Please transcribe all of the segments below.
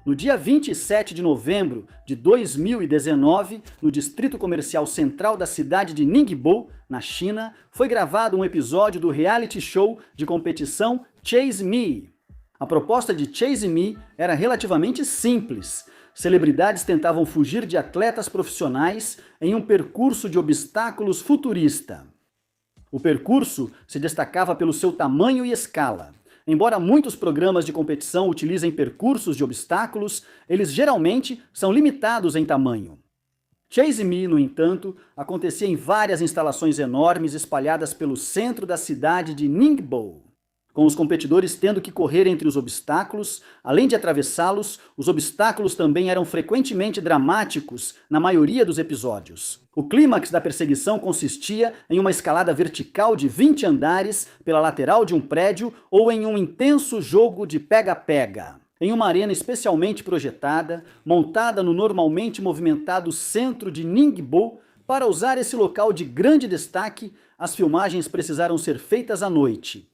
No dia 27 de novembro de 2019, no Distrito Comercial Central da cidade de Ningbo, na China, foi gravado um episódio do reality show de competição Chase Me. A proposta de Chase Me era relativamente simples. Celebridades tentavam fugir de atletas profissionais em um percurso de obstáculos futurista. O percurso se destacava pelo seu tamanho e escala. Embora muitos programas de competição utilizem percursos de obstáculos, eles geralmente são limitados em tamanho. Chase Me, no entanto, acontecia em várias instalações enormes espalhadas pelo centro da cidade de Ningbo, com os competidores tendo que correr entre os obstáculos. Além de atravessá-los, os obstáculos também eram frequentemente dramáticos na maioria dos episódios. O clímax da perseguição consistia em uma escalada vertical de 20 andares pela lateral de um prédio ou em um intenso jogo de pega-pega. Em uma arena especialmente projetada, montada no normalmente movimentado centro de Ningbo, para usar esse local de grande destaque, as filmagens precisaram ser feitas à noite.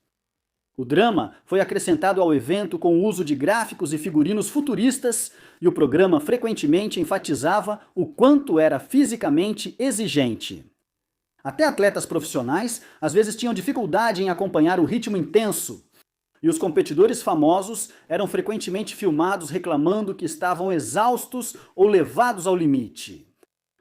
O drama foi acrescentado ao evento com o uso de gráficos e figurinos futuristas, e o programa frequentemente enfatizava o quanto era fisicamente exigente. Até atletas profissionais às vezes tinham dificuldade em acompanhar o ritmo intenso, e os competidores famosos eram frequentemente filmados reclamando que estavam exaustos ou levados ao limite.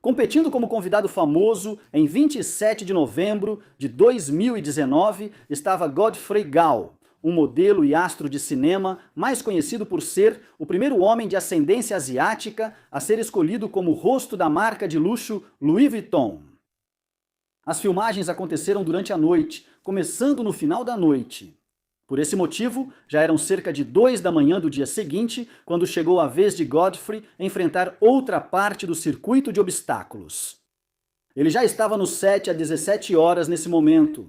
Competindo como convidado famoso, em 27 de novembro de 2019, estava Godfrey Gao, um modelo e astro de cinema mais conhecido por ser o primeiro homem de ascendência asiática a ser escolhido como rosto da marca de luxo Louis Vuitton. As filmagens aconteceram durante a noite, começando no final da noite. Por esse motivo, já eram cerca de 2 da manhã do dia seguinte, quando chegou a vez de Godfrey enfrentar outra parte do circuito de obstáculos. Ele já estava no set há 17 horas nesse momento.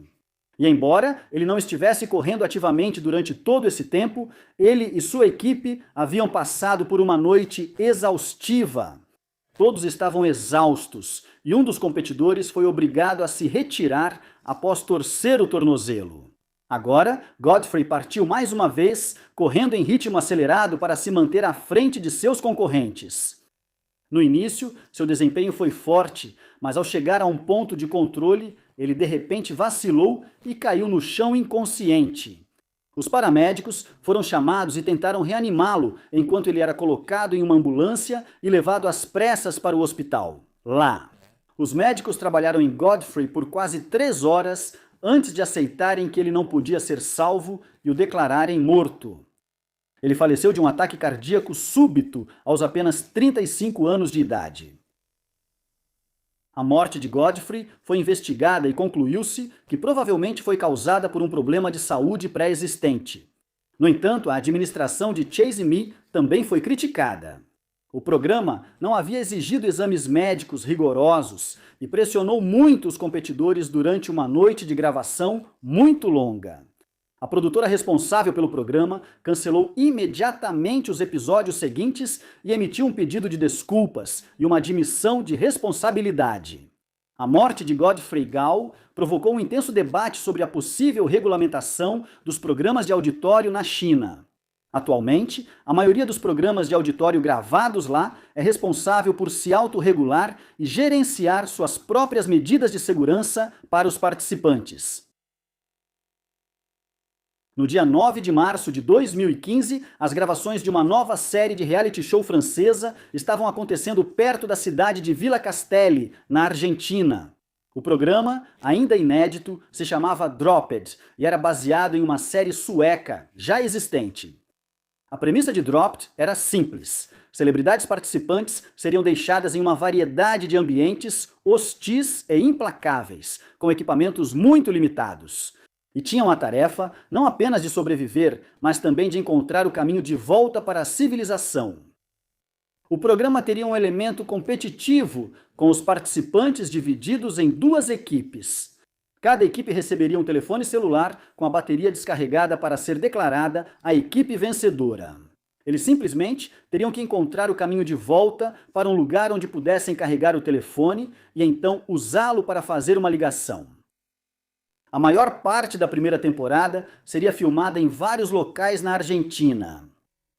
E embora ele não estivesse correndo ativamente durante todo esse tempo, ele e sua equipe haviam passado por uma noite exaustiva. Todos estavam exaustos, e um dos competidores foi obrigado a se retirar após torcer o tornozelo. Agora, Godfrey partiu mais uma vez, correndo em ritmo acelerado para se manter à frente de seus concorrentes. No início, seu desempenho foi forte, mas ao chegar a um ponto de controle, ele de repente vacilou e caiu no chão inconsciente. Os paramédicos foram chamados e tentaram reanimá-lo, enquanto ele era colocado em uma ambulância e levado às pressas para o hospital. Lá, os médicos trabalharam em Godfrey por quase 3 horas, antes de aceitarem que ele não podia ser salvo e o declararem morto. Ele faleceu de um ataque cardíaco súbito aos apenas 35 anos de idade. A morte de Godfrey foi investigada e concluiu-se que provavelmente foi causada por um problema de saúde pré-existente. No entanto, a administração de Chase Me também foi criticada. O programa não havia exigido exames médicos rigorosos e pressionou muito os competidores durante uma noite de gravação muito longa. A produtora responsável pelo programa cancelou imediatamente os episódios seguintes e emitiu um pedido de desculpas e uma admissão de responsabilidade. A morte de Godfrey Gao provocou um intenso debate sobre a possível regulamentação dos programas de auditório na China. Atualmente, a maioria dos programas de auditório gravados lá é responsável por se autorregular e gerenciar suas próprias medidas de segurança para os participantes. No dia 9 de março de 2015, as gravações de uma nova série de reality show francesa estavam acontecendo perto da cidade de Villa Castelli, na Argentina. O programa, ainda inédito, se chamava Dropped e era baseado em uma série sueca, já existente. A premissa de Dropped era simples. Celebridades participantes seriam deixadas em uma variedade de ambientes hostis e implacáveis, com equipamentos muito limitados. E tinham a tarefa não apenas de sobreviver, mas também de encontrar o caminho de volta para a civilização. O programa teria um elemento competitivo, com os participantes divididos em 2 equipes. Cada equipe receberia um telefone celular com a bateria descarregada para ser declarada a equipe vencedora. Eles simplesmente teriam que encontrar o caminho de volta para um lugar onde pudessem carregar o telefone e então usá-lo para fazer uma ligação. A maior parte da primeira temporada seria filmada em vários locais na Argentina.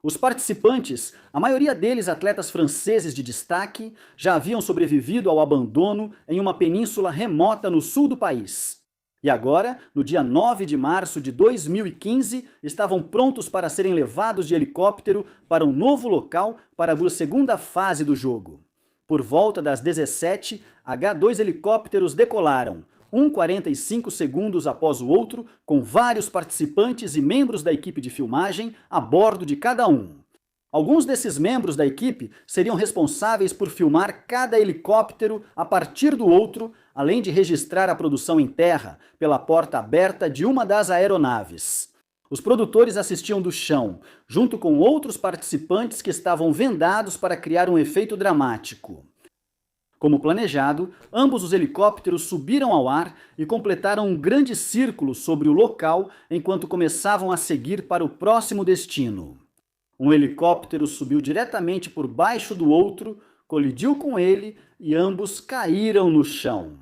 Os participantes, a maioria deles atletas franceses de destaque, já haviam sobrevivido ao abandono em uma península remota no sul do país. E agora, no dia 9 de março de 2015, estavam prontos para serem levados de helicóptero para um novo local para a segunda fase do jogo. Por volta das 17, H-2 helicópteros decolaram, um 45 segundos após o outro, com vários participantes e membros da equipe de filmagem a bordo de cada um. Alguns desses membros da equipe seriam responsáveis por filmar cada helicóptero a partir do outro, além de registrar a produção em terra, pela porta aberta de uma das aeronaves. Os produtores assistiam do chão, junto com outros participantes que estavam vendados para criar um efeito dramático. Como planejado, ambos os helicópteros subiram ao ar e completaram um grande círculo sobre o local enquanto começavam a seguir para o próximo destino. Um helicóptero subiu diretamente por baixo do outro, colidiu com ele e ambos caíram no chão.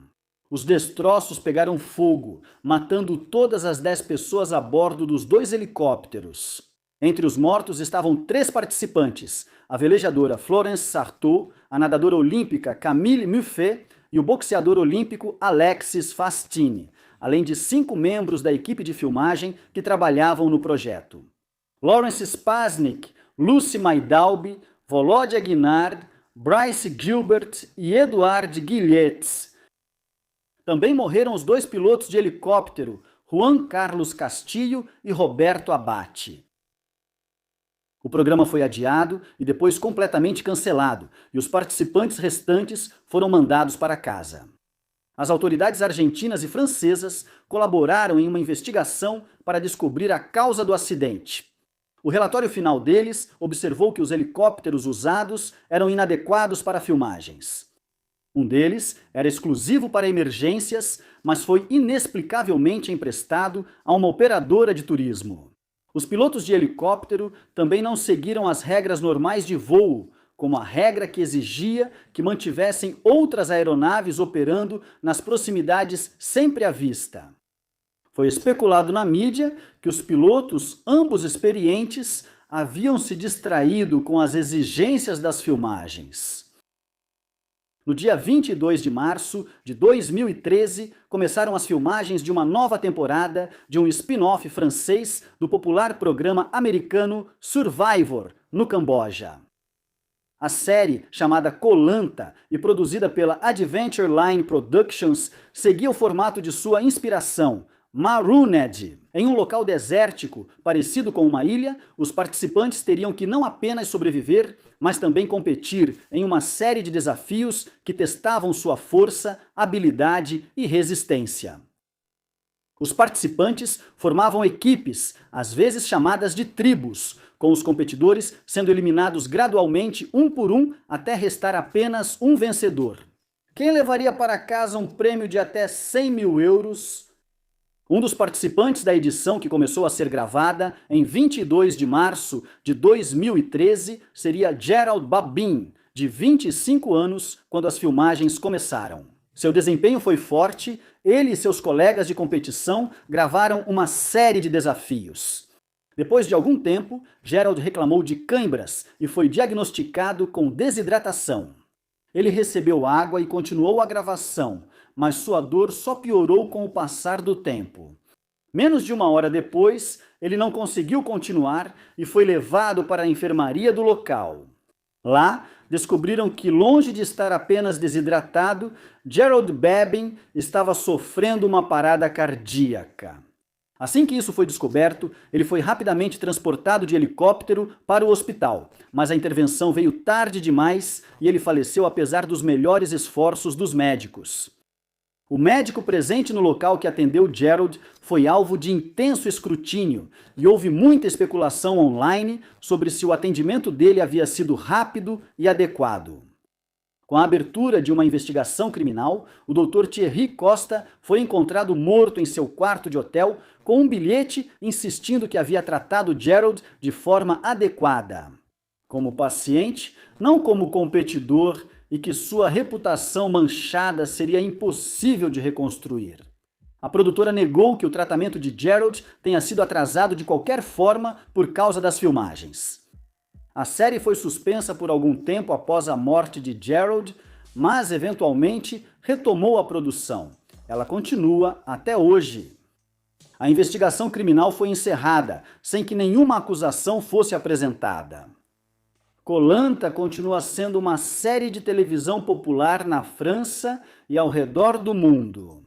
Os destroços pegaram fogo, matando todas as 10 pessoas a bordo dos 2 helicópteros. Entre os mortos estavam 3 participantes, a velejadora Florence Sarto, a nadadora olímpica Camille Muffet e o boxeador olímpico Alexis Fastini, além de 5 membros da equipe de filmagem que trabalhavam no projeto. Lawrence Spasnik, Lucy Maidalbi, Volodya Guinard, Bryce Gilbert e Eduard Guilletz. Também morreram os 2 pilotos de helicóptero, Juan Carlos Castillo e Roberto Abate. O programa foi adiado e depois completamente cancelado, e os participantes restantes foram mandados para casa. As autoridades argentinas e francesas colaboraram em uma investigação para descobrir a causa do acidente. O relatório final deles observou que os helicópteros usados eram inadequados para filmagens. Um deles era exclusivo para emergências, mas foi inexplicavelmente emprestado a uma operadora de turismo. Os pilotos de helicóptero também não seguiram as regras normais de voo, como a regra que exigia que mantivessem outras aeronaves operando nas proximidades sempre à vista. Foi especulado na mídia que os pilotos, ambos experientes, haviam se distraído com as exigências das filmagens. No dia 22 de março de 2013, começaram as filmagens de uma nova temporada de um spin-off francês do popular programa americano Survivor, no Camboja. A série, chamada Koh Lanta e produzida pela Adventure Line Productions, seguia o formato de sua inspiração, Marooned. Em um local desértico, parecido com uma ilha, os participantes teriam que não apenas sobreviver, mas também competir em uma série de desafios que testavam sua força, habilidade e resistência. Os participantes formavam equipes, às vezes chamadas de tribos, com os competidores sendo eliminados gradualmente um por um até restar apenas um vencedor. Quem levaria para casa um prêmio de até 100 mil euros? Um dos participantes da edição que começou a ser gravada em 22 de março de 2013 seria Gerald Babin, de 25 anos, quando as filmagens começaram. Seu desempenho foi forte, ele e seus colegas de competição gravaram uma série de desafios. Depois de algum tempo, Gerald reclamou de cãibras e foi diagnosticado com desidratação. Ele recebeu água e continuou a gravação, mas sua dor só piorou com o passar do tempo. Menos de uma hora depois, ele não conseguiu continuar e foi levado para a enfermaria do local. Lá, descobriram que, longe de estar apenas desidratado, Gerald Babin estava sofrendo uma parada cardíaca. Assim que isso foi descoberto, ele foi rapidamente transportado de helicóptero para o hospital, mas a intervenção veio tarde demais e ele faleceu apesar dos melhores esforços dos médicos. O médico presente no local que atendeu Gerald foi alvo de intenso escrutínio e houve muita especulação online sobre se o atendimento dele havia sido rápido e adequado. Com a abertura de uma investigação criminal, o Dr. Thierry Costa foi encontrado morto em seu quarto de hotel com um bilhete insistindo que havia tratado Gerald de forma adequada, como paciente, não como competidor, e que sua reputação manchada seria impossível de reconstruir. A produtora negou que o tratamento de Gerald tenha sido atrasado de qualquer forma por causa das filmagens. A série foi suspensa por algum tempo após a morte de Gerald, mas eventualmente retomou a produção. Ela continua até hoje. A investigação criminal foi encerrada, sem que nenhuma acusação fosse apresentada. Koh Lanta continua sendo uma série de televisão popular na França e ao redor do mundo.